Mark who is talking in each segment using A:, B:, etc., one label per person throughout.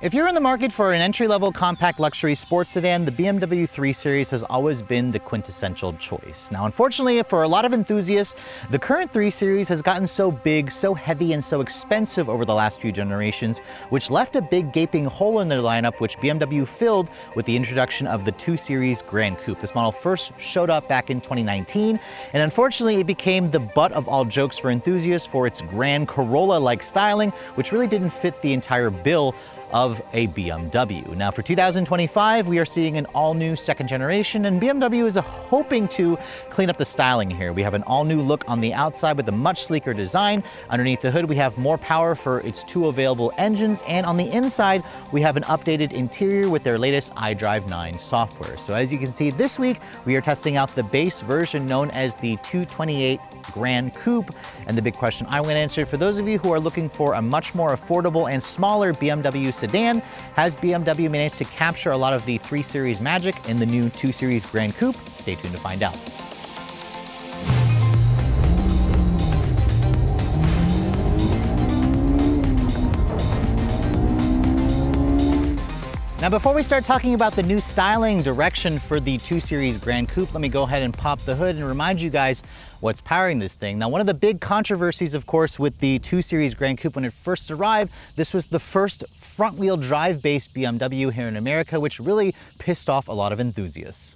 A: If you're in the market for an entry-level compact luxury sports sedan, the BMW 3 Series has always been the quintessential choice. Now, unfortunately, for a lot of enthusiasts, the current 3 Series has gotten so big, so heavy, and so expensive over the last few generations, which left a big gaping hole in their lineup, which BMW filled with the introduction of the 2 Series Gran Coupe. This model first showed up back in 2019, and unfortunately, it became the butt of all jokes for enthusiasts for its Grand Corolla-like styling, which really didn't fit the entire bill of a BMW. Now for 2025, we are seeing an all-new second generation, and BMW is hoping to clean up the styling here. We have an all-new look on the outside with a much sleeker design. Underneath the hood, we have more power for its 2 available engines, and on the inside, we have an updated interior with their latest iDrive 9 software. So as you can see, this week, we are testing out the base version known as the 228 Gran Coupe. And the big question I want to answer for those of you who are looking for a much more affordable and smaller BMW sedan, has BMW managed to capture a lot of the 3 Series magic in the new 2 Series Gran Coupe? Stay tuned to find out. Now, before we start talking about the new styling direction for the 2 Series Gran Coupe, let me go ahead and pop the hood and remind you guys what's powering this thing. Now, one of the big controversies, of course, with the 2 Series Gran Coupe when it first arrived, this was the first front-wheel drive-based BMW here in America, which really pissed off a lot of enthusiasts.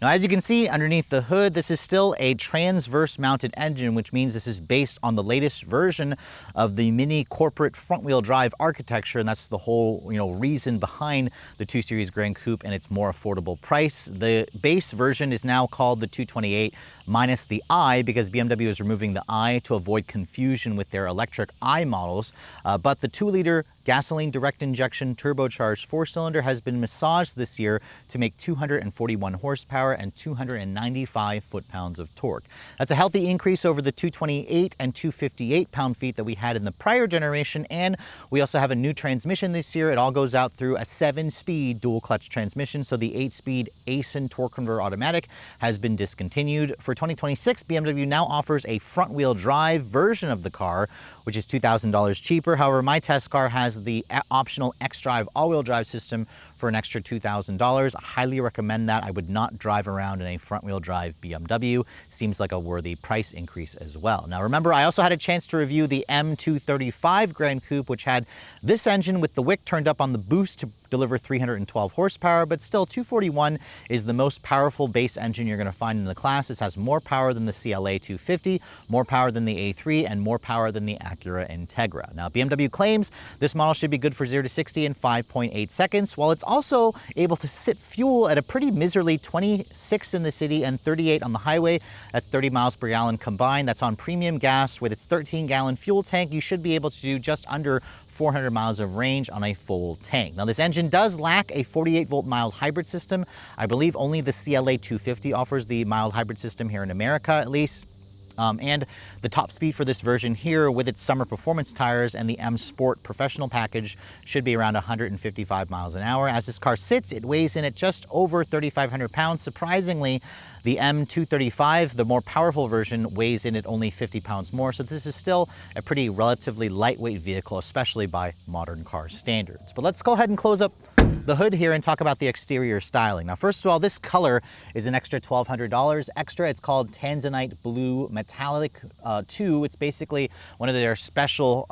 A: Now, as you can see underneath the hood, this is still a transverse mounted engine, which means this is based on the latest version of the mini corporate front-wheel drive architecture, and that's the whole, reason behind the 2 Series Gran Coupe and its more affordable price. The base version is now called the 228 minus the I because BMW is removing the I to avoid confusion with their electric I models, but the 2-liter gasoline direct injection turbocharged 4-cylinder has been massaged this year to make 241 horsepower and 295 foot-pounds of torque. That's a healthy increase over the 228 and 258 pound-feet that we had in the prior generation, and we also have a new transmission this year. It all goes out through a 7-speed dual-clutch transmission, so the 8-speed Aisin torque converter automatic has been discontinued. For 2026, BMW now offers a front-wheel drive version of the car, which is $2,000 cheaper. However, my test car has the optional xDrive all-wheel drive system for an extra $2,000. I highly recommend that. I would not drive around in a front-wheel drive BMW. Seems like a worthy price increase as well. Now remember, I also had a chance to review the M235 Gran Coupe, which had this engine with the wick turned up on the boost to deliver 312 horsepower, but still 241 is the most powerful base engine you're going to find in the class. This has more power than the CLA 250, more power than the A3, and more power than the Acura Integra. Now, BMW claims this model should be good for 0 to 60 in 5.8 seconds, while it's also able to sit fuel at a pretty miserly 26 in the city and 38 on the highway. That's 30 miles per gallon combined. That's on premium gas. With its 13-gallon fuel tank, you should be able to do just under 400 miles of range on a full tank. Now, this engine does lack a 48-volt mild hybrid system. I believe only the CLA 250 offers the mild hybrid system here in America, at least. And the top speed for this version here with its summer performance tires and the M Sport professional package should be around 155 miles an hour. As this car sits, it weighs in at just over 3,500 pounds. Surprisingly, the M235, the more powerful version, weighs in at only 50 pounds more. So this is still a pretty relatively lightweight vehicle, especially by modern car standards. But let's go ahead and close up the hood here and talk about the exterior styling. Now, first of all, this color is an extra $1,200 extra. It's called Tanzanite Blue Metallic 2. It's basically one of their special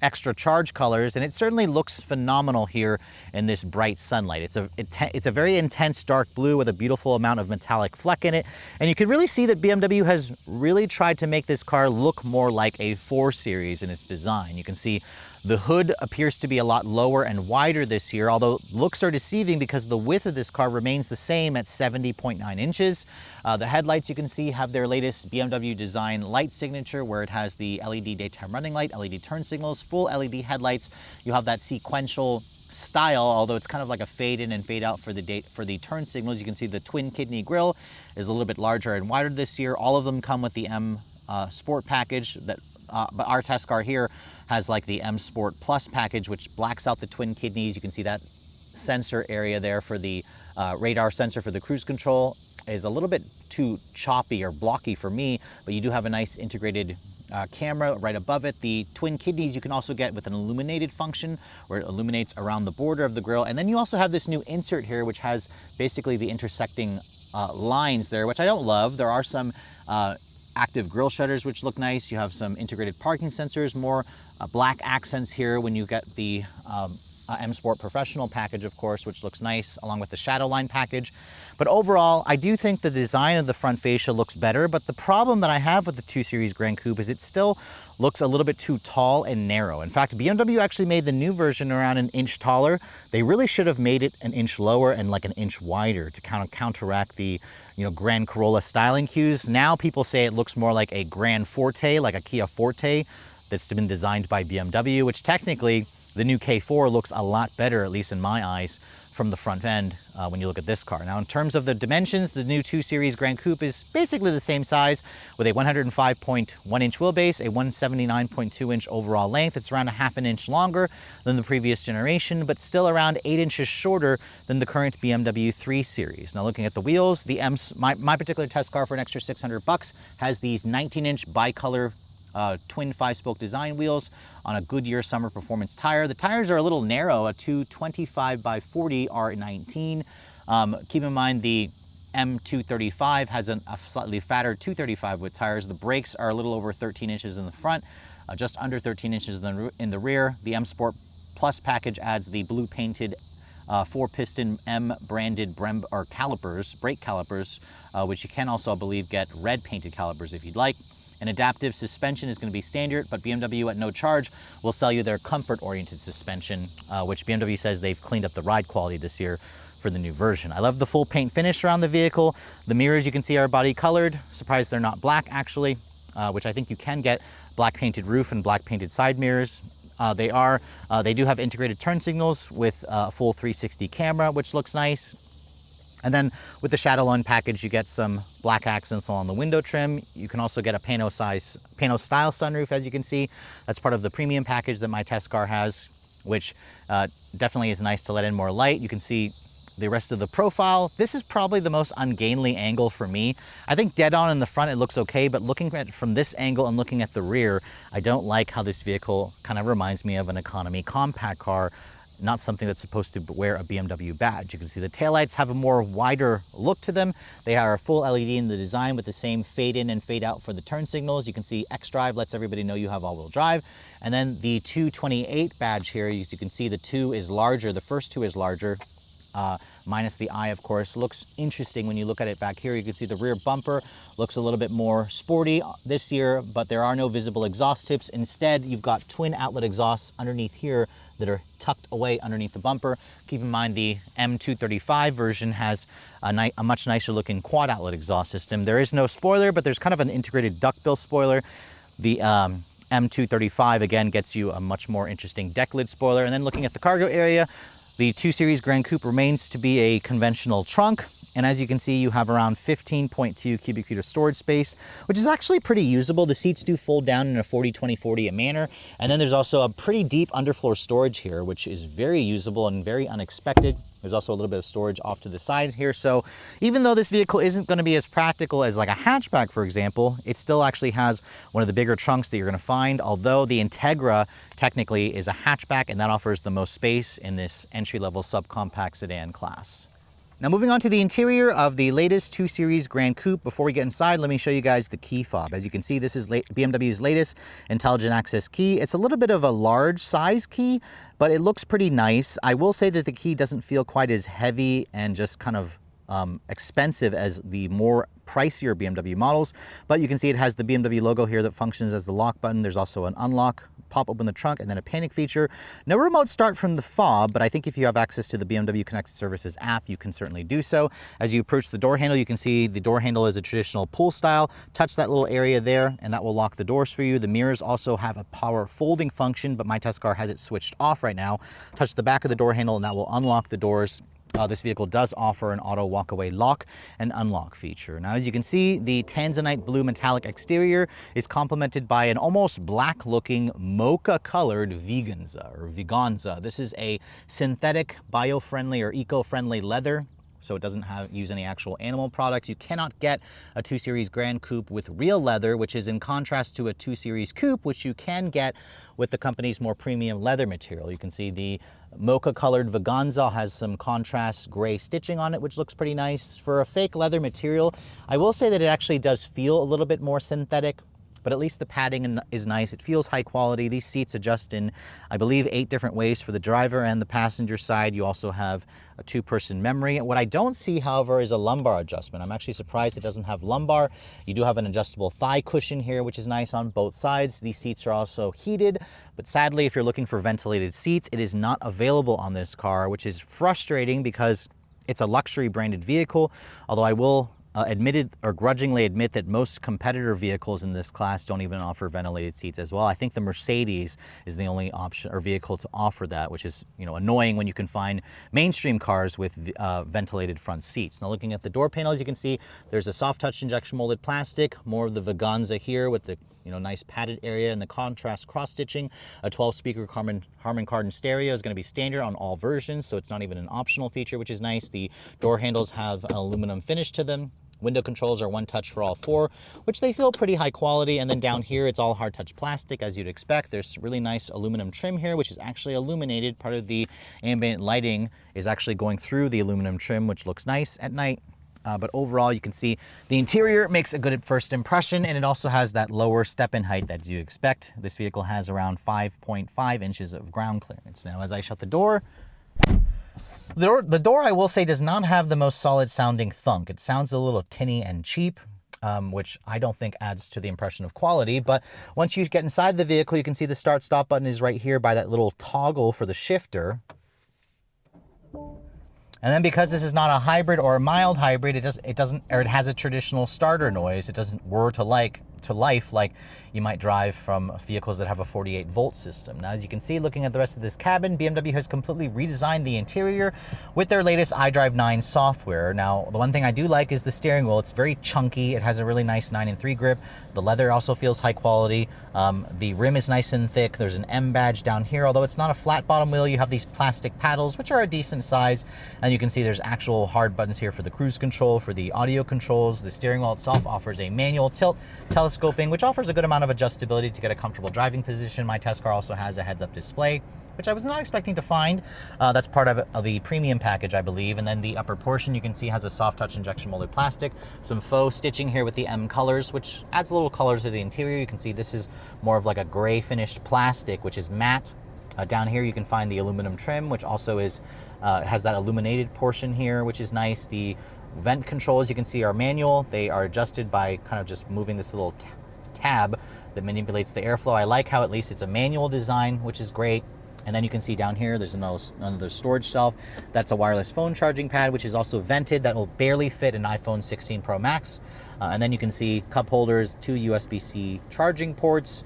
A: extra charge colors, and it certainly looks phenomenal here in this bright sunlight. It's a very intense dark blue with a beautiful amount of metallic fleck in it, and you can really see that BMW has really tried to make this car look more like a 4 Series in its design. You can see the hood appears to be a lot lower and wider this year, although looks are deceiving because the width of this car remains the same at 70.9 inches. The headlights, you can see, have their latest BMW design light signature, where it has the LED daytime running light, LED turn signals, full LED headlights. You have that sequential style, although it's kind of like a fade in and fade out for the turn signals. You can see the twin kidney grille is a little bit larger and wider this year. All of them come with the M Sport package, but our test car here has like the M Sport Plus package, which blacks out the twin kidneys. You can see that sensor area there for the radar sensor for the cruise control is a little bit too choppy or blocky for me, but you do have a nice integrated camera right above it. The twin kidneys you can also get with an illuminated function where it illuminates around the border of the grille. And then you also have this new insert here, which has basically the intersecting lines there, which I don't love. There are some active grille shutters, which look nice. You have some integrated parking sensors, more black accents here when you get the M Sport Professional package, of course, which looks nice, along with the Shadowline package. But overall, I do think the design of the front fascia looks better, but the problem that I have with the 2 Series Gran Coupe is it still looks a little bit too tall and narrow. In fact, BMW actually made the new version around an inch taller. They really should have made it an inch lower and like an inch wider to kind of counteract the, you know, Grand Corolla styling cues. Now people say it looks more like a Gran Forte, like a Kia Forte that's been designed by BMW, which technically the new K4 looks a lot better, at least in my eyes, from the front end when you look at this car. Now, in terms of the dimensions, the new 2 Series Gran Coupe is basically the same size with a 105.1 inch wheelbase, a 179.2 inch overall length. It's around a half an inch longer than the previous generation, but still around 8 inches shorter than the current BMW 3 Series. Now, looking at the wheels, the my particular test car for an extra $600 has these 19-inch bicolor twin 5-spoke design wheels on a Goodyear Summer Performance tire. The tires are a little narrow, a 225 by 40 R19. Keep in mind the M235 has a slightly fatter 235 with tires. The brakes are a little over 13 inches in the front, just under 13 inches in the rear. The M Sport Plus package adds the blue painted 4-piston M branded calipers, brake calipers, which you can also, I believe, get red painted calipers if you'd like. An adaptive suspension is going to be standard, but BMW at no charge will sell you their comfort-oriented suspension, which BMW says they've cleaned up the ride quality this year for the new version. I love the full paint finish around the vehicle. The mirrors you can see are body colored. Surprised they're not black actually, which I think you can get black painted roof and black painted side mirrors. They do have integrated turn signals with a full 360 camera, which looks nice. And then with the Shadowline package, you get some black accents along the window trim. You can also get a pano-style sunroof, as you can see. That's part of the premium package that my test car has, which definitely is nice to let in more light. You can see the rest of the profile. This is probably the most ungainly angle for me. I think dead on in the front, it looks okay, but looking at it from this angle and looking at the rear, I don't like how this vehicle kind of reminds me of an economy compact car, not something that's supposed to wear a BMW badge. You can see the taillights have a more wider look to them. They are full LED in the design with the same fade in and fade out for the turn signals. You can see xDrive lets everybody know you have all-wheel drive. And then the 228 badge here, as you can see, the 2 is larger. The first 2 is larger, minus the eye, of course. Looks interesting when you look at it back here. You can see the rear bumper looks a little bit more sporty this year, but there are no visible exhaust tips. Instead, you've got twin outlet exhausts underneath here that are tucked away underneath the bumper. Keep in mind the M235 version has a much nicer looking quad outlet exhaust system. There is no spoiler, but there's kind of an integrated duckbill spoiler. The M235 again gets you a much more interesting deck lid spoiler. And then looking at the cargo area, the 2 Series Gran Coupe remains to be a conventional trunk. And as you can see, you have around 15.2 cubic feet of storage space, which is actually pretty usable. The seats do fold down in a 40-20-40 manner. And then there's also a pretty deep underfloor storage here, which is very usable and very unexpected. There's also a little bit of storage off to the side here. So even though this vehicle isn't going to be as practical as like a hatchback, for example, it still actually has one of the bigger trunks that you're going to find, although the Integra technically is a hatchback, and that offers the most space in this entry-level subcompact sedan class. Now moving on to the interior of the latest 2 Series Gran Coupe. Before we get inside, let me show you guys the key fob. As you can see, this is BMW's latest intelligent access key. It's a little bit of a large size key, but it looks pretty nice. I will say that the key doesn't feel quite as heavy and just kind of expensive as the more pricier BMW models, but you can see it has the BMW logo here that functions as the lock button. There's also an unlock, pop open the trunk, and then a panic feature. No remote start from the fob, but I think if you have access to the BMW Connected Services app, you can certainly do so. As you approach the door handle, you can see the door handle is a traditional pull style. Touch that little area there, and that will lock the doors for you. The mirrors also have a power folding function, but my test car has it switched off right now. Touch the back of the door handle, and that will unlock the doors. This vehicle does offer an auto walkaway lock and unlock feature. Now, as you can see, the tanzanite blue metallic exterior is complemented by an almost black looking mocha colored Veganza. This is a synthetic bio-friendly or eco-friendly leather so it doesn't use any actual animal products. You cannot get a 2 Series Gran Coupe with real leather, which is in contrast to a 2 Series Coupe, which you can get with the company's more premium leather material. You can see the mocha-colored Vaganza has some contrast gray stitching on it, which looks pretty nice. For a fake leather material, I will say that it actually does feel a little bit more synthetic, but at least the padding is nice. It feels high quality. These seats adjust in, I believe, 8 different ways for the driver and the passenger side. You also have a 2-person memory. What I don't see, however, is a lumbar adjustment. I'm actually surprised it doesn't have lumbar. You do have an adjustable thigh cushion here, which is nice on both sides. These seats are also heated, but sadly, if you're looking for ventilated seats, it is not available on this car, which is frustrating because it's a luxury branded vehicle, although I will grudgingly admit that most competitor vehicles in this class don't even offer ventilated seats as well. I think the Mercedes is the only option or vehicle to offer that, which is, you know, annoying when you can find mainstream cars with ventilated front seats. Now, looking at the door panels, you can see there's a soft touch injection molded plastic, more of the Vaganza here with the, you know, nice padded area and the contrast cross stitching. A 12-speaker Harman Kardon stereo is going to be standard on all versions, so it's not even an optional feature, which is nice. The door handles have an aluminum finish to them. Window controls are one touch for all 4, which they feel pretty high quality. And then down here, it's all hard touch plastic, as you'd expect. There's really nice aluminum trim here, which is actually illuminated. Part of the ambient lighting is actually going through the aluminum trim, which looks nice at night. But overall, you can see the interior makes a good first impression, and it also has that lower step-in height that you expect. This vehicle has around 5.5 inches of ground clearance. Now, as I shut the door, the door, I will say, does not have the most solid sounding thunk. It sounds a little tinny and cheap, which I don't think adds to the impression of quality. But once you get inside the vehicle, you can see the start-stop button is right here by that little toggle for the shifter. And then because this is not a hybrid or a mild hybrid, it has a traditional starter noise. It doesn't whir to life like you might drive from vehicles that have a 48-volt system. Now, as you can see, looking at the rest of this cabin, BMW has completely redesigned the interior with their latest iDrive 9 software. Now, the one thing I do like is the steering wheel. It's very chunky. It has a really nice 9-3 grip. The leather also feels high quality. The rim is nice and thick. There's an M badge down here. Although it's not a flat bottom wheel, you have these plastic paddles, which are a decent size. And you can see there's actual hard buttons here for the cruise control, for the audio controls. The steering wheel itself offers a manual tilt, telescoping, which offers a good amount of adjustability to get a comfortable driving position. My test car also has a heads-up display, which I was not expecting to find. That's part of the premium package, I believe. And then the upper portion, you can see, has a soft touch injection molded plastic, some faux stitching here with the M colors, which adds a little colors to the interior. You can see this is more of like a gray finished plastic, which is matte. Down here, you can find the aluminum trim, which also has that illuminated portion here, which is nice. The vent controls, you can see, are manual. They are adjusted by kind of just moving this little tab that manipulates the airflow. I like how at least it's a manual design, which is great. And then you can see down here, there's another storage shelf. That's a wireless phone charging pad, which is also vented. That will barely fit an iPhone 16 Pro Max. And then you can see cup holders, 2 USB-C charging ports.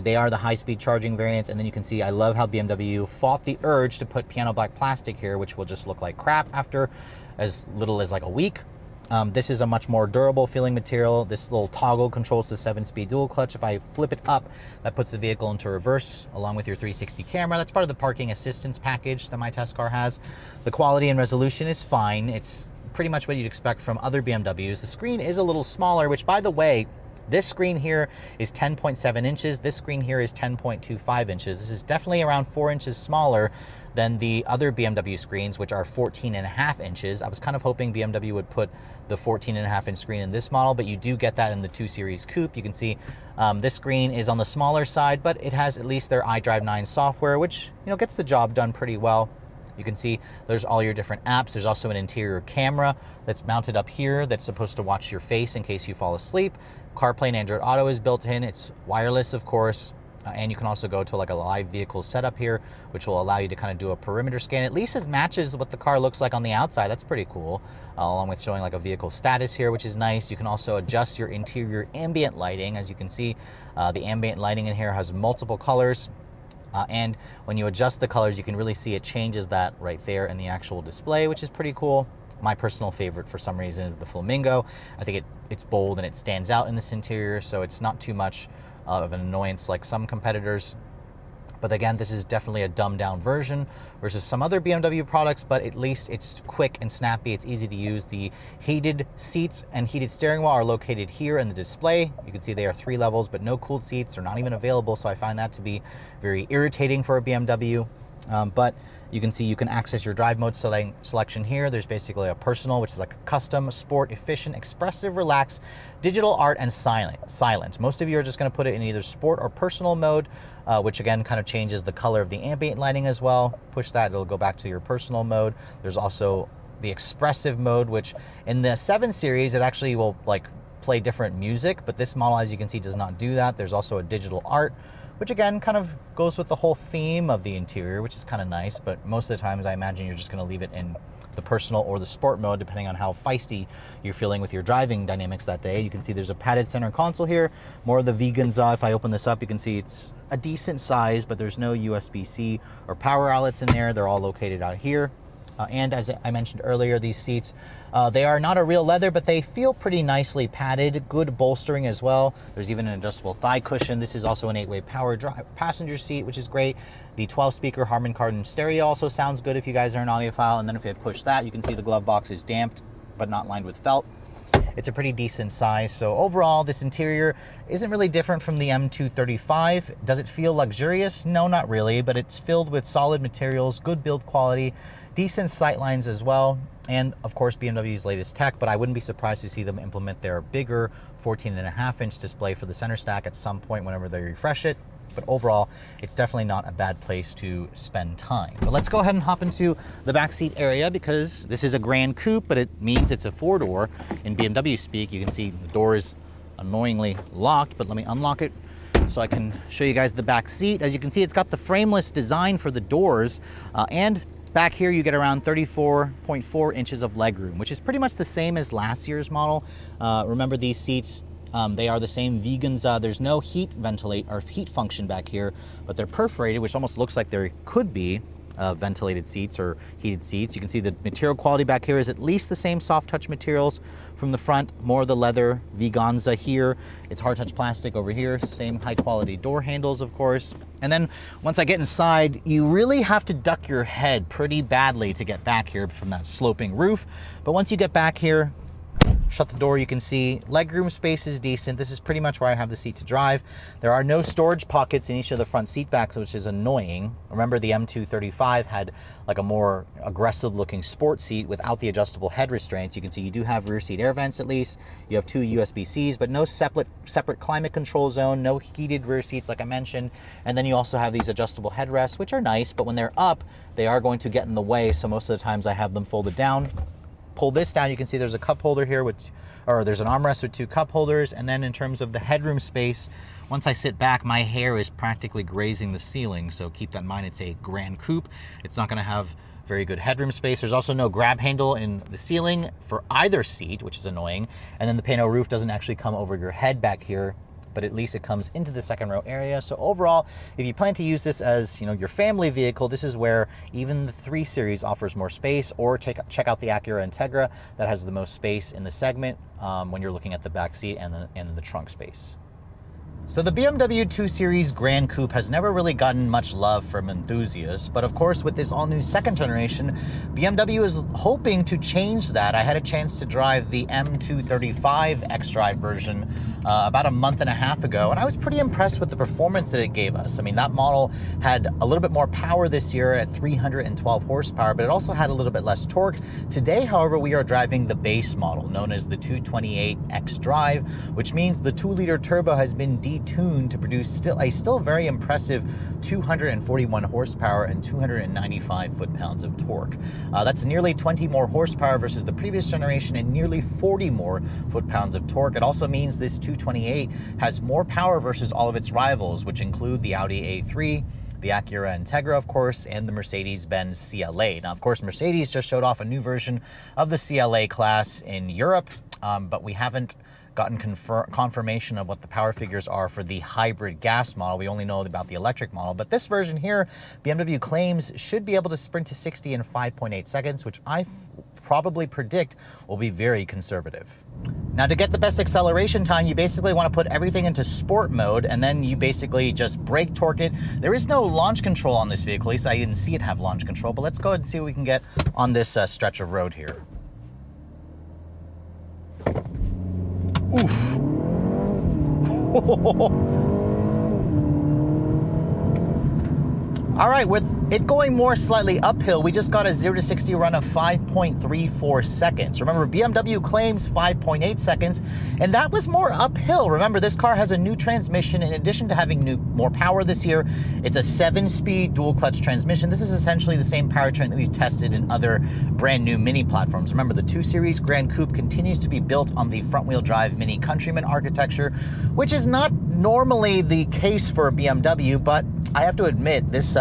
A: They are the high-speed charging variants. And then you can see, I love how BMW fought the urge to put piano black plastic here, which will just look like crap after as little as like a week. This is a much more durable feeling material. This little toggle controls the 7-speed dual clutch. If I flip it up, that puts the vehicle into reverse along with your 360 camera. That's part of the parking assistance package that my test car has. The quality and resolution is fine. It's pretty much what you'd expect from other BMWs. The screen is a little smaller, which, by the way, this screen here is 10.7 inches. This screen here is 10.25 inches. This is definitely around 4 inches smaller than the other BMW screens, which are 14.5 inches. I was kind of hoping BMW would put the 14.5 inch screen in this model, but you do get that in the 2 Series Coupe. You can see this screen is on the smaller side, but it has at least their iDrive 9 software, which, you know, gets the job done pretty well. You can see there's all your different apps. There's also an interior camera that's mounted up here that's supposed to watch your face in case you fall asleep. CarPlay and Android Auto is built in. It's wireless, of course. And you can also go to like a live vehicle setup here, which will allow you to kind of do a perimeter scan. At least it matches what the car looks like on the outside. That's pretty cool. Along with showing like a vehicle status here, which is nice. You can also adjust your interior ambient lighting. As you can see, the ambient lighting in here has multiple colors. And when you adjust the colors, you can really see it changes that right there in the actual display, which is pretty cool. My personal favorite for some reason is the flamingo. I think it's bold and it stands out in this interior, so it's not too much of an annoyance like some competitors. But again, this is definitely a dumbed down version versus some other BMW products, but at least it's quick and snappy. It's easy to use. The heated seats and heated steering wheel are located here in the display. You can see they are 3 levels, but no cooled seats. They're not even available, so I find that to be very irritating for a BMW. But you can see you can access your drive mode selection here. There's basically a personal, which is like a custom, sport, efficient, expressive, relaxed, digital, art, and silent. Most of you are just going to put it in either sport or personal mode, which again kind of changes the color of the ambient lighting as well. Push that, it'll go back to your personal mode. There's also the expressive mode, which in the 7 Series, it actually will like play different music, but this model, as you can see, does not do that. There's also a digital art, which again kind of goes with the whole theme of the interior, which is kind of nice, but most of the times I imagine you're just going to leave it in the personal or the sport mode, depending on how feisty you're feeling with your driving dynamics that day. You can see there's a padded center console here, more of the Veganza. If I open this up, you can see it's a decent size, but there's no USB-C or power outlets in there. They're all located out here. And as I mentioned earlier, these seats, they are not a real leather, but they feel pretty nicely padded, good bolstering as well. There's even an adjustable thigh cushion. This is also an 8-way power passenger seat, which is great. The 12-speaker Harman Kardon stereo also sounds good if you guys are an audiophile. And then if you push that, you can see the glove box is damped, but not lined with felt. It's a pretty decent size. So overall, this interior isn't really different from the M235. Does it feel luxurious? No, not really, but it's filled with solid materials, good build quality, decent sightlines as well, and of course BMW's latest tech, but I wouldn't be surprised to see them implement their bigger 14.5-inch display for the center stack at some point whenever they refresh it. But overall, it's definitely not a bad place to spend time. But let's go ahead and hop into the backseat area, because this is a Gran Coupe, but it means it's a 4-door in BMW speak. You can see the door is annoyingly locked, but let me unlock it so I can show you guys the back seat. As you can see, it's got the frameless design for the doors, and back here you get around 34.4 inches of legroom, which is pretty much the same as last year's model. Remember, these seats, they are the same Veganza. There's no heat function back here, but they're perforated, which almost looks like there could be ventilated seats or heated seats. You can see the material quality back here is at least the same soft touch materials from the front, more of the leather Veganza here. It's hard touch plastic over here, same high quality door handles, of course. And then once I get inside, you really have to duck your head pretty badly to get back here from that sloping roof. But once you get back here, shut the door, you can see legroom space is decent. This is pretty much where I have the seat to drive. There are no storage pockets in each of the front seat backs, which is annoying. Remember, the M235 had like a more aggressive looking sport seat without the adjustable head restraints. You can see you do have rear seat air vents at least. You have 2 USB-Cs, but no separate climate control zone, no heated rear seats like I mentioned. And then you also have these adjustable headrests, which are nice, but when they're up, they are going to get in the way. So most of the times I have them folded down. Pull this down, you can see there's a cup holder here, there's an armrest with 2 cup holders. And then in terms of the headroom space, once I sit back, my hair is practically grazing the ceiling. So keep that in mind, it's a Gran Coupe. It's not gonna have very good headroom space. There's also no grab handle in the ceiling for either seat, which is annoying. And then the pano roof doesn't actually come over your head back here, but at least it comes into the second row area. So overall, if you plan to use this as your family vehicle, this is where even the 3 Series offers more space, or check out the Acura Integra that has the most space in the segment when you're looking at the back seat and the trunk space. So the BMW 2 Series Gran Coupe has never really gotten much love from enthusiasts, but of course with this all-new 2nd generation, BMW is hoping to change that. I had a chance to drive the M235 xDrive version about a month and a half ago, and I was pretty impressed with the performance that it gave us. I mean, that model had a little bit more power this year at 312 horsepower, but it also had a little bit less torque. Today, however, we are driving the base model, known as the 228 xDrive, which means the 2-liter turbo has been detuned to produce a still very impressive 241 horsepower and 295 foot-pounds of torque. That's nearly 20 more horsepower versus the previous generation and nearly 40 more foot-pounds of torque. It also means this 228 has more power versus all of its rivals, which include the Audi A3, the Acura Integra, of course, and the Mercedes-Benz CLA. Now, of course, Mercedes just showed off a new version of the CLA class in Europe, but we haven't gotten confirmation of what the power figures are for the hybrid gas model. We only know about the electric model, but this version here, BMW claims should be able to sprint to 60 in 5.8 seconds, which I probably predict will be very conservative. Now, to get the best acceleration time, you basically want to put everything into sport mode, and then you basically just brake torque it. There is no launch control on this vehicle, at least I didn't see it have launch control, but let's go ahead and see what we can get on this stretch of road here. Oof. All right, with it going more slightly uphill, we just got a 0 to 60 run of 5.34 seconds. Remember, BMW claims 5.8 seconds, and that was more uphill. Remember, this car has a new transmission. In addition to having more power this year, it's a 7-speed dual-clutch transmission. This is essentially the same powertrain that we've tested in other brand new Mini platforms. Remember, the 2 Series Gran Coupe continues to be built on the front-wheel drive Mini Countryman architecture, which is not normally the case for a BMW, but I have to admit, this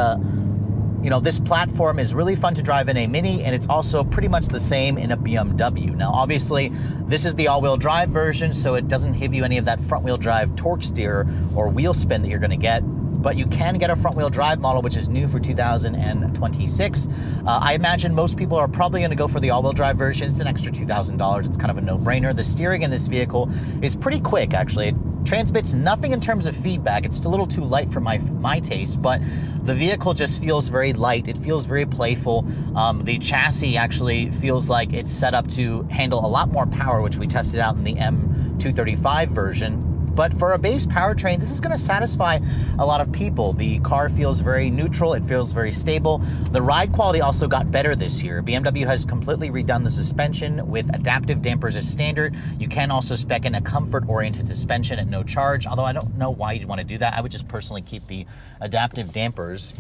A: this platform is really fun to drive in a Mini, and it's also pretty much the same in a BMW. Now, obviously, this is the all-wheel drive version, so it doesn't give you any of that front-wheel drive torque steer or wheel spin that you're going to get, but you can get a front-wheel drive model, which is new for 2026. I imagine most people are probably going to go for the all-wheel drive version. It's an extra $2,000. It's kind of a no-brainer. The steering in this vehicle is pretty quick, actually. It transmits nothing in terms of feedback. It's a little too light for my taste, but the vehicle just feels very light. It feels very playful. The chassis actually feels like it's set up to handle a lot more power, which we tested out in the M235 version. But for a base powertrain, this is going to satisfy a lot of people. The car feels very neutral. It feels very stable. The ride quality also got better this year. BMW has completely redone the suspension with adaptive dampers as standard. You can also spec in a comfort-oriented suspension at no charge, although I don't know why you'd want to do that. I would just personally keep the adaptive dampers.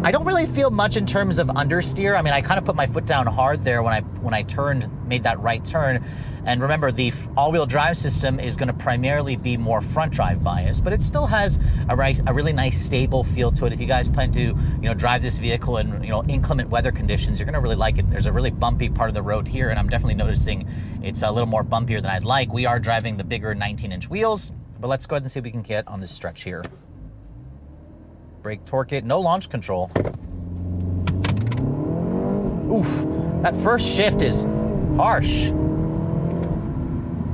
A: I don't really feel much in terms of understeer. I mean, I kind of put my foot down hard there when I made that right turn. And remember, the all-wheel drive system is going to primarily be more front drive bias, but it still has a really nice stable feel to it. If you guys plan to, drive this vehicle in, inclement weather conditions, you're going to really like it. There's a really bumpy part of the road here, and I'm definitely noticing it's a little more bumpier than I'd like. We are driving the bigger 19-inch wheels, but let's go ahead and see what we can get on this stretch here. Brake torque it, no launch control. Oof, that first shift is harsh.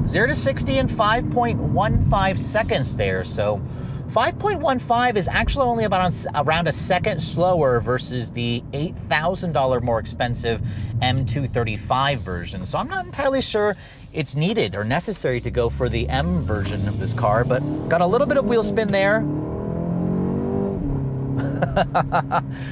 A: 0 to 60 in 5.15 seconds there. So 5.15 is actually only around a second slower versus the $8,000 more expensive M235 version. So I'm not entirely sure it's needed or necessary to go for the M version of this car, but got a little bit of wheel spin there.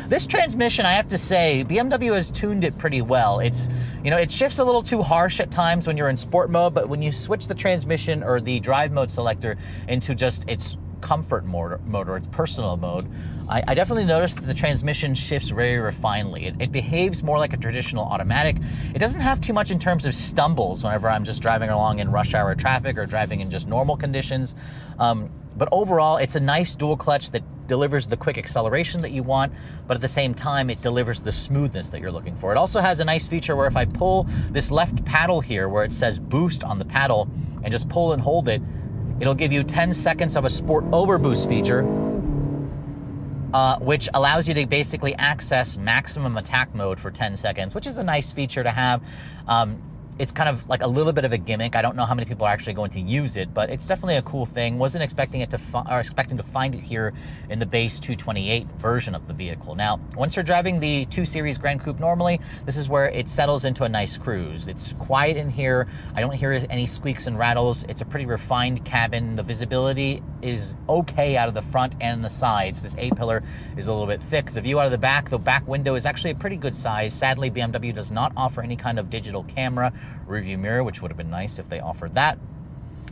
A: This transmission, I have to say, BMW has tuned it pretty well. It's, it shifts a little too harsh at times when you're in sport mode, but when you switch the transmission or the drive mode selector into just its comfort mode or its personal mode, I definitely noticed that the transmission shifts very refinedly. It behaves more like a traditional automatic. It doesn't have too much in terms of stumbles whenever I'm just driving along in rush hour traffic or driving in just normal conditions. But overall, it's a nice dual clutch that delivers the quick acceleration that you want, but at the same time, it delivers the smoothness that you're looking for. It also has a nice feature where if I pull this left paddle here, where it says boost on the paddle, and just pull and hold it, it'll give you 10 seconds of a sport overboost feature, which allows you to basically access maximum attack mode for 10 seconds, which is a nice feature to have. It's kind of like a little bit of a gimmick. I don't know how many people are actually going to use it, but it's definitely a cool thing. Wasn't expecting to find it here in the base 228 version of the vehicle. Now, once you're driving the 2 Series Gran Coupe normally, this is where it settles into a nice cruise. It's quiet in here. I don't hear any squeaks and rattles. It's a pretty refined cabin. The visibility is okay out of the front and the sides. This A-pillar is a little bit thick. The view out of the back window is actually a pretty good size. Sadly, BMW does not offer any kind of digital camera rearview mirror, which would have been nice if they offered that.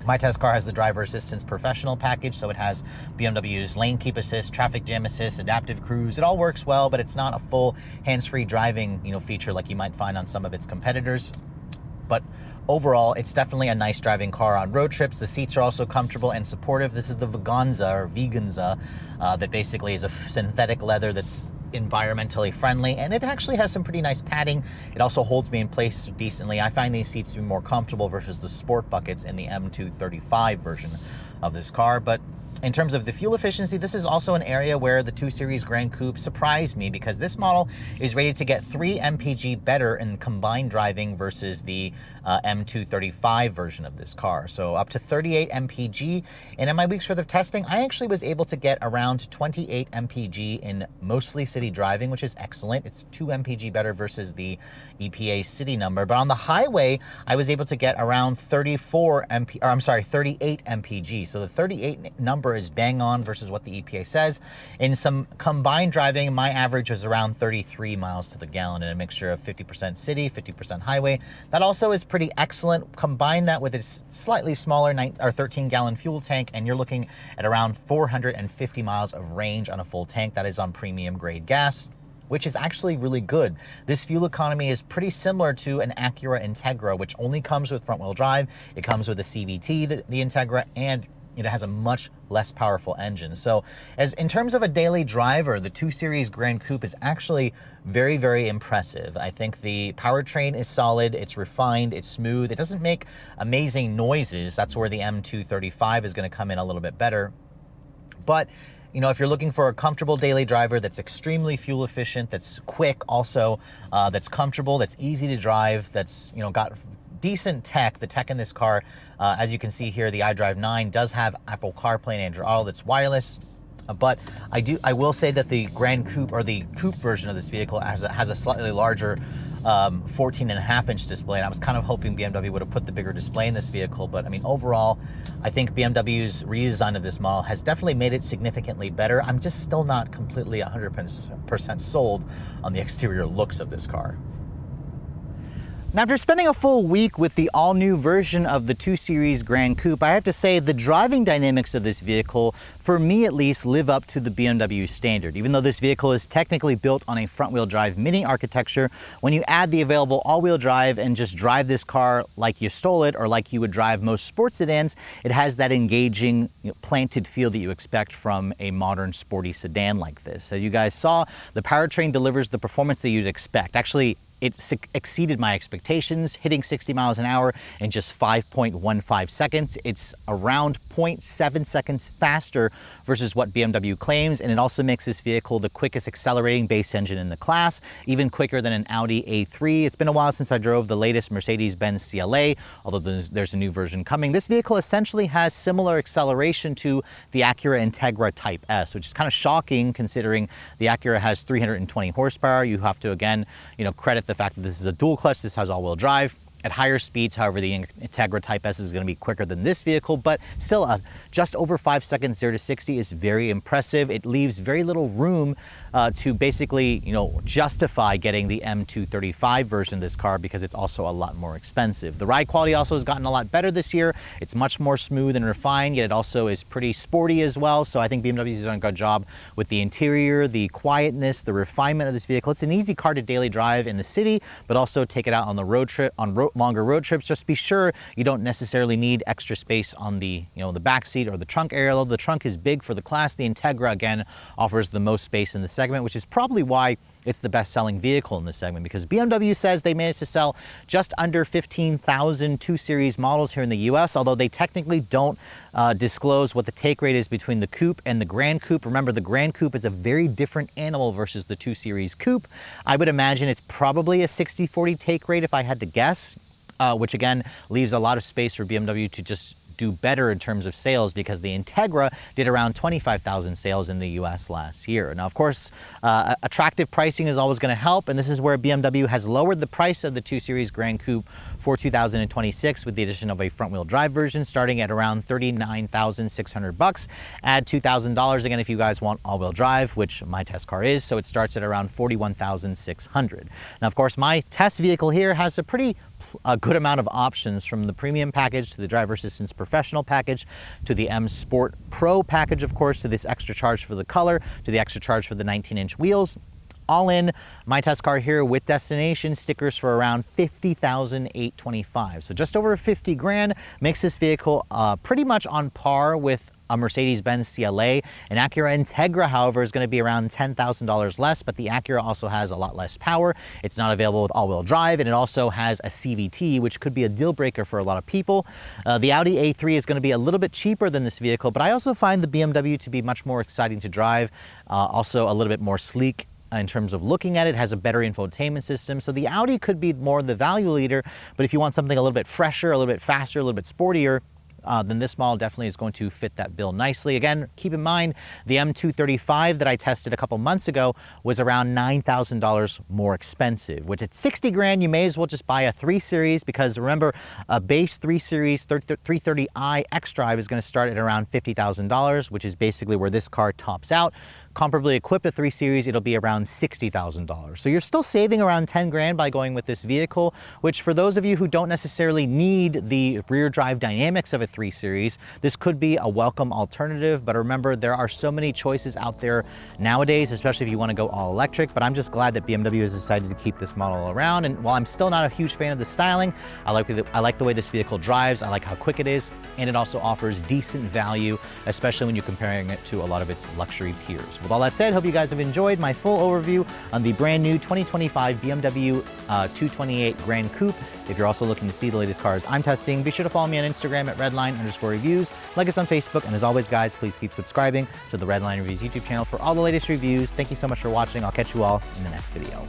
A: My test car has the driver assistance professional package, so it has BMW's lane keep assist, traffic jam assist, adaptive cruise. It all works well, but it's not a full hands-free driving, feature like you might find on some of its competitors. But overall, it's definitely a nice driving car on road trips. The seats are also comfortable and supportive. This is the Veganza that basically is a synthetic leather that's environmentally friendly, and it actually has some pretty nice padding. It also holds me in place decently. I find these seats to be more comfortable versus the sport buckets in the M235 version of this car. But in terms of the fuel efficiency, this is also an area where the 2 Series Gran Coupe surprised me, because this model is rated to get 3 mpg better in combined driving versus the M235 version of this car. So up to 38 mpg. And in my week's worth of testing, I actually was able to get around 28 mpg in mostly city driving, which is excellent. It's 2 mpg better versus the EPA city number. But on the highway, I was able to get around 38 mpg. So the 38 number is bang on versus what the EPA says. In some combined driving, my average was around 33 miles to the gallon in a mixture of 50% city, 50% highway. That also is pretty excellent. Combine that with its slightly smaller 13-gallon fuel tank, and you're looking at around 450 miles of range on a full tank. That is on premium grade gas, which is actually really good. This fuel economy is pretty similar to an Acura Integra, which only comes with front-wheel drive. It comes with a CVT, the Integra, and it has a much less powerful engine. So as in terms of a daily driver, the 2 Series Gran Coupe is actually very, very impressive. I think the powertrain is solid, it's refined, it's smooth. It doesn't make amazing noises. That's where the M235 is gonna come in a little bit better. But you know, if you're looking for a comfortable daily driver that's extremely fuel efficient, that's quick also, that's comfortable, that's easy to drive, that's, you know, got decent tech. The tech in this car, as you can see here, the iDrive 9 does have Apple CarPlay and Android Auto that's wireless. But I will say that the Gran Coupe, or the Coupe version of this vehicle, has a slightly larger 14.5-inch display, and I was kind of hoping BMW would have put the bigger display in this vehicle. But I mean, overall, I think BMW's redesign of this model has definitely made it significantly better. I'm just still not completely 100% sold on the exterior looks of this car. Now, after spending a full week with the all-new version of the 2 Series Gran Coupe, I have to say the driving dynamics of this vehicle, for me at least, live up to the BMW standard. Even though this vehicle is technically built on a front-wheel drive Mini architecture, when you add the available all-wheel drive and just drive this car like you stole it, or like you would drive most sports sedans, it has that engaging, planted feel that you expect from a modern sporty sedan like this. As you guys saw, the powertrain delivers the performance that you'd expect. Actually, it exceeded my expectations, hitting 60 miles an hour in just 5.15 seconds. It's around 0.7 seconds faster versus what BMW claims, and it also makes this vehicle the quickest accelerating base engine in the class, even quicker than an Audi A3. It's been a while since I drove the latest Mercedes-Benz CLA, although there's a new version coming. This vehicle essentially has similar acceleration to the Acura Integra Type S, which is kind of shocking considering the Acura has 320 horsepower. You have to, again, credit the fact that this is a dual clutch. This has all-wheel drive. At higher speeds, however, the Integra Type S is going to be quicker than this vehicle, but still just over 5 seconds 0 to 60 is very impressive. It leaves very little room to basically, justify getting the M235 version of this car, because it's also a lot more expensive. The ride quality also has gotten a lot better this year. It's much more smooth and refined, yet it also is pretty sporty as well. So I think BMW's done a good job with the interior, the quietness, the refinement of this vehicle. It's an easy car to daily drive in the city, but also take it out on the road trip, longer road trips. Just be sure you don't necessarily need extra space on the the back seat or the trunk area. Although the trunk is big for the class, the Integra again offers the most space in the segment, which is probably why it's the best-selling vehicle in this segment, because BMW says they managed to sell just under 15,000 2 Series models here in the US, although they technically don't disclose what the take rate is between the Coupe and the Gran Coupe. Remember, the Gran Coupe is a very different animal versus the 2 Series Coupe. I would imagine it's probably a 60-40 take rate if I had to guess, which again leaves a lot of space for BMW to just do better in terms of sales, because the Integra did around 25,000 sales in the US last year. Now, of course, attractive pricing is always going to help, and this is where BMW has lowered the price of the 2 Series Gran Coupe for 2026 with the addition of a front-wheel drive version starting at around $39,600. Add $2,000 again if you guys want all-wheel drive, which my test car is, so it starts at around $41,600. Now, of course, my test vehicle here has a pretty good amount of options, from the premium package to the driver assistance professional package to the M Sport Pro package, of course, to this extra charge for the color, to the extra charge for the 19-inch wheels. All in, my test car here with destination stickers for around $50,825. So just over 50 grand makes this vehicle pretty much on par with a Mercedes-Benz CLA. An Acura Integra, however, is going to be around $10,000 less, but the Acura also has a lot less power. It's not available with all-wheel drive, and it also has a CVT, which could be a deal breaker for a lot of people. The Audi A3 is going to be a little bit cheaper than this vehicle, but I also find the BMW to be much more exciting to drive, also a little bit more sleek in terms of looking at it, has a better infotainment system. So the Audi could be more the value leader, but if you want something a little bit fresher, a little bit faster, a little bit sportier, then this model definitely is going to fit that bill nicely. Again, keep in mind, the M235 that I tested a couple months ago was around $9,000 more expensive, which at 60 grand, you may as well just buy a 3 Series, because remember, a base 3 Series 330i xDrive is going to start at around $50,000, which is basically where this car tops out. Comparably equipped a 3 Series, it'll be around $60,000. So you're still saving around 10 grand by going with this vehicle, which for those of you who don't necessarily need the rear drive dynamics of a 3 Series, this could be a welcome alternative. But remember, there are so many choices out there nowadays, especially if you want to go all electric. But I'm just glad that BMW has decided to keep this model around. And while I'm still not a huge fan of the styling, I like the way this vehicle drives. I like how quick it is, and it also offers decent value, especially when you're comparing it to a lot of its luxury peers. With all that said, hope you guys have enjoyed my full overview on the brand new 2025 BMW 228 Gran Coupe. If you're also looking to see the latest cars I'm testing, be sure to follow me on Instagram at redline_reviews, like us on Facebook, and as always, guys, please keep subscribing to the Redline Reviews YouTube channel for all the latest reviews. Thank you so much for watching. I'll catch you all in the next video.